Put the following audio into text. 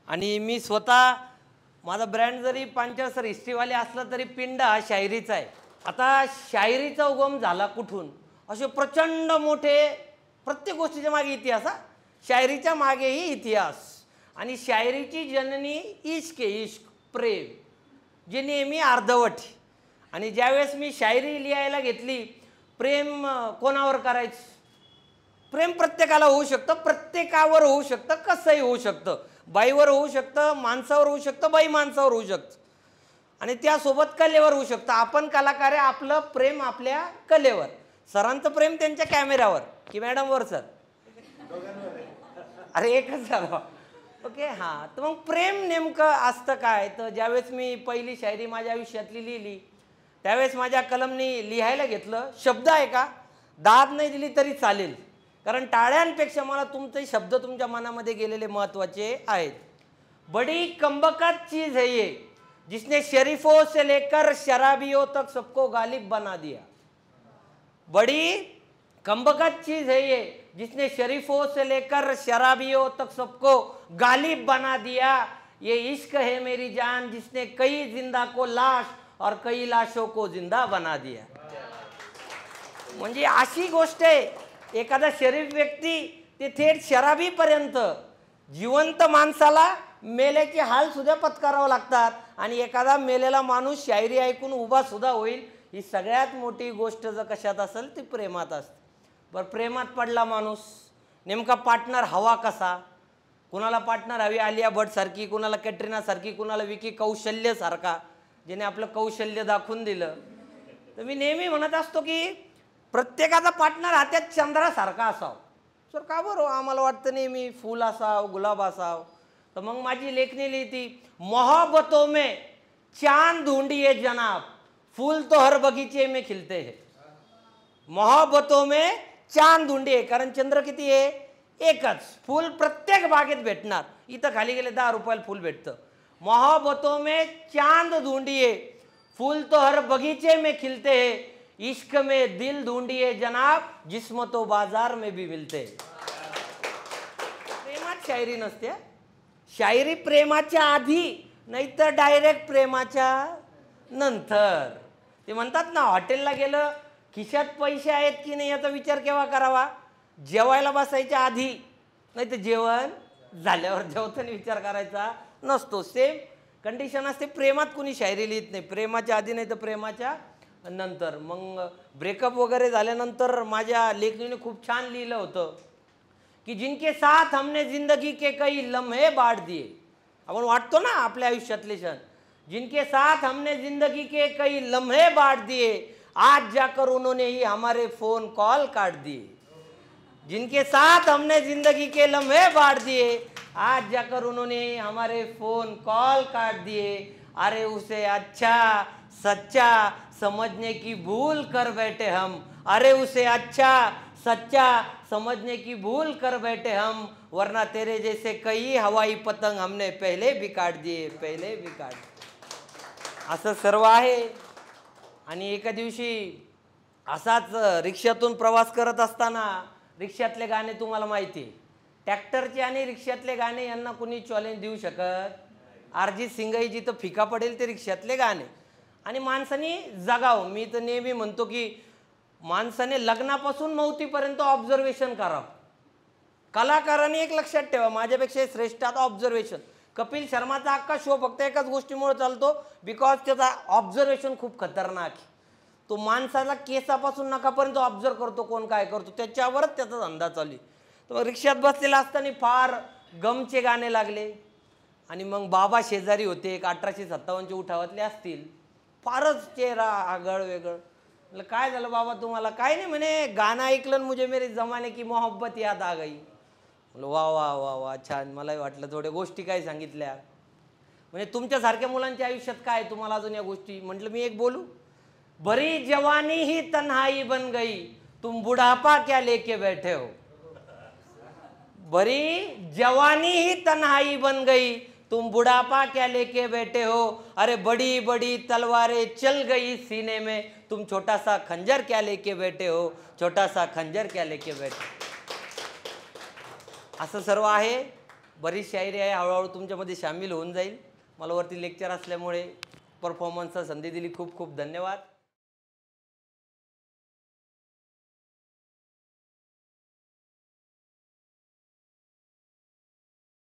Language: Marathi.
आणि मी स्वतः माझा ब्रँड जरी पांचाळ हिस्ट्रीवाले असला तरी पिंड हा शायरीचा आहे। आता शायरीचा उगम झाला कुठून? असे प्रचंड मोठे प्रत्येक गोष्टीच्या मागे इतिहास, शायरीच्या मागेही इतिहास। आणि शायरीची जननी इश्क आहे, इश्क, प्रेम, जे नेहमी अर्धवट। आणि ज्यावेळेस मी शायरी लिहायला घेतली, प्रेम कोणावर करायचं? प्रेम प्रत्येकाला होऊ शकतं, प्रत्येकावर होऊ शकतं, कसंही होऊ शकतं। बाईवर होऊ शकतं, माणसावर होऊ शकतं, बाई माणसावर होऊ शकतं, आणि त्यासोबत कलेवर होऊ शकतं। आपण कलाकार आहे, आपलं प्रेम आपल्या कलेवर, सरांचं प्रेम त्यांच्या कॅमेऱ्यावर की मॅडमवर? सर अरे एकच झालं, ओके। हां, तर मग प्रेम नेमकं असतं काय? तर ज्यावेळेस मी पहिली शायरी माझ्या आयुष्यातली लिहिली, त्यावेळेस माझ्या कलमनी लिहायला घेतलं, शब्द आहे का, दाद नाही दिली तरी चालेल, कारण टाळ्यांपेक्षा मला तुमचे शब्द तुमच्या मनामध्ये गेलेले महत्त्वाचे आहेत। बड़ी कमबख्त चीज़ है ये, जिसने शरीफों से लेकर शराबियों तक सबको गालिब बना दिया। बड़ी कमबख्त चीज़ है ये, जिसने शरीफों से लेकर शराबियों तक सबको गालिब बना दिया। ये इश्क है मेरी जान, जिसने कई जिंदा को लाश और कई लाशों को जिंदा बना दिया। म्हणजे अशी गोष्ट आहे, एखादा शरीफ व्यक्ती ते थेट शराबीपर्यंत, जिवंत माणसाला मेल्याचे हाल सुद्धा पत्करावं लागतात, आणि एखादा मेलेला माणूस शायरी ऐकून उभा सुद्धा होईल। ही सगळ्यात मोठी गोष्ट जर कशात असेल ती प्रेमात असते। बरं, प्रेमात पडला माणूस, नेमका पार्टनर हवा कसा? कुणाला पार्टनर हवी आलिया भट सारखी, कुणाला कॅटरीना सारखी, कुणाला विकी कौशल्य सारखा, ज्याने आपलं कौशल्य दाखवून दिलं। तर मी नेहमी म्हणत असतो की प्रत्येकाचा पार्टनर हा त्या चंद्रासारखा असावा। सर का बरं? आम्हाला वाटतं नेहमी फूल असावं, गुलाब असावं। तर मग माझी लेखणी लिहिती, मोहब्बतों में चांद ढूंढिए जनाब, फूल तो हर बगीचे में खिलते हैं। मोहब्बतों में चांद ढूंढिए, कारण चंद्र किती आहे? एकच। फूल प्रत्येक बागेत भेटणार, इथं खाली गेले 10 रुपयाला फूल भेटतं। मोहब्बतों में चांद ढूंढिए, फूल तो हर बगीचे में खिलते हैं, इश्क में दिल ढूंढिए जनाब, जिस्म तो बाजार में भी मिलते। प्रेमात शायरी नसते, शायरी प्रेमाच्या आधी नाही तर डायरेक्ट प्रेमाच्या नंतर। ते म्हणतात ना, हॉटेलला गेलं, खिशात पैसे आहेत की नाही याचा विचार केव्हा करावा? जेवायला बसायच्या आधी, नाही तर जेवण झाल्यावर। जेवताना विचार करायचा नसतो। सेम कंडिशन असते प्रेमात। कुणी शायरी लिहित नाही प्रेमाच्या आधी, नाही तर प्रेमाच्या नंतर। मग ब्रेकअप वगैरे झाल्यानंतर माझ्या लेखनीने खूप छान लिहिलं होतं की जिनके साथ हमने जिंदगी के कई लम्हे बांट दिए। आपण वाटतो ना आपल्या आयुष्यातले क्षण, जिनके साथ हमने जिंदगी के कई लम्हे बांट दिए, आज जाकर उन्होंने ही हमारे फोन कॉल काट दिए। जिनके साथ हमने जिंदगी के लम्हे बांट दिए, आज जाकर उन्होंने ही हमारे फोन कॉल काट दिए। अरे उसे अच्छा सच्चा समझने की भूल कर बैठे हम, अरे उसे अच्छा सच्चा समझने की भूल कर बैठे हम, वरना तेरे जैसे कई हवाई पतंग हमने पहले भी काट दिए, पहले भी काट दिए। असं सर्व आहे। आणि एका दिवशी असाच रिक्षातून प्रवास करत असताना, रिक्षातले गाणे तुम्हाला माहिती आहे, ट्रॅक्टरचे आणि रिक्षातले गाणे यांना कुणी चॅलेंज देऊ शकत? अर्जित सिंगही जिथं फिका पडेल ते रिक्षातले गाणे। आणि माणसाने जगावं, मी तर नेहमी म्हणतो की माणसाने लग्नापासून मौतीपर्यंत ऑब्झर्वेशन करावं। कलाकारांनी एक लक्षात ठेवा, माझ्यापेक्षा श्रेष्ठ आता ऑब्झर्वेशन। कपिल शर्माचा अख्खा शो फक्त एकाच गोष्टीमुळे चालतो, बिकॉज त्याचा ऑब्झर्वेशन खूप खतरनाक आहे। तो माणसाला केसापासून नखापर्यंत ऑब्झर्व करतो, कोण काय करतो त्याच्यावरच त्याचा धंदा चालू आहे। तर रिक्षात बसलेला असताना फार गमचे गाणे लागले, आणि मग बाबा शेजारी होते, एक 1857चे उठावातले असतील, फारच चेहरा आगळ वेगळ। म्हटलं काय झालं बाबा तुम्हाला? काय नाही म्हणे, गाणं ऐकलं मुझे मेरे जमाने की मोहब्बत याद आ गई। म्हटलं वा वा वा वा, छान, मलाही वाटलं थोड्या गोष्टी काय सांगितल्या। म्हणजे तुमच्यासारख्या मुलांच्या आयुष्यात काय तुम्हाला अजून या गोष्टी? म्हटलं मी एक बोलू, भरी जवानी ही तन्हाई बन गई, तुम बुढ़ापा क्या लेके बैठे हो। भरी जवानी ही तन्हाई बन गई, तुम बुढ़ापा क्या लेके बैठे हो। अरे बड़ी बड़ी तलवारें चल गई सीने में, तुम छोटा सा खंजर क्या लेके बैठे हो, छोटा सा खंजर क्या लेके बैठे। असं सर्व आहे। बरीच शायरी आहे, हळूहळू तुमच्यामध्ये सामील होऊन जाईल. मला वरती लेक्चर असल्यामुळे परफॉर्मन्सचा संधी दिली. खूप खूप धन्यवाद.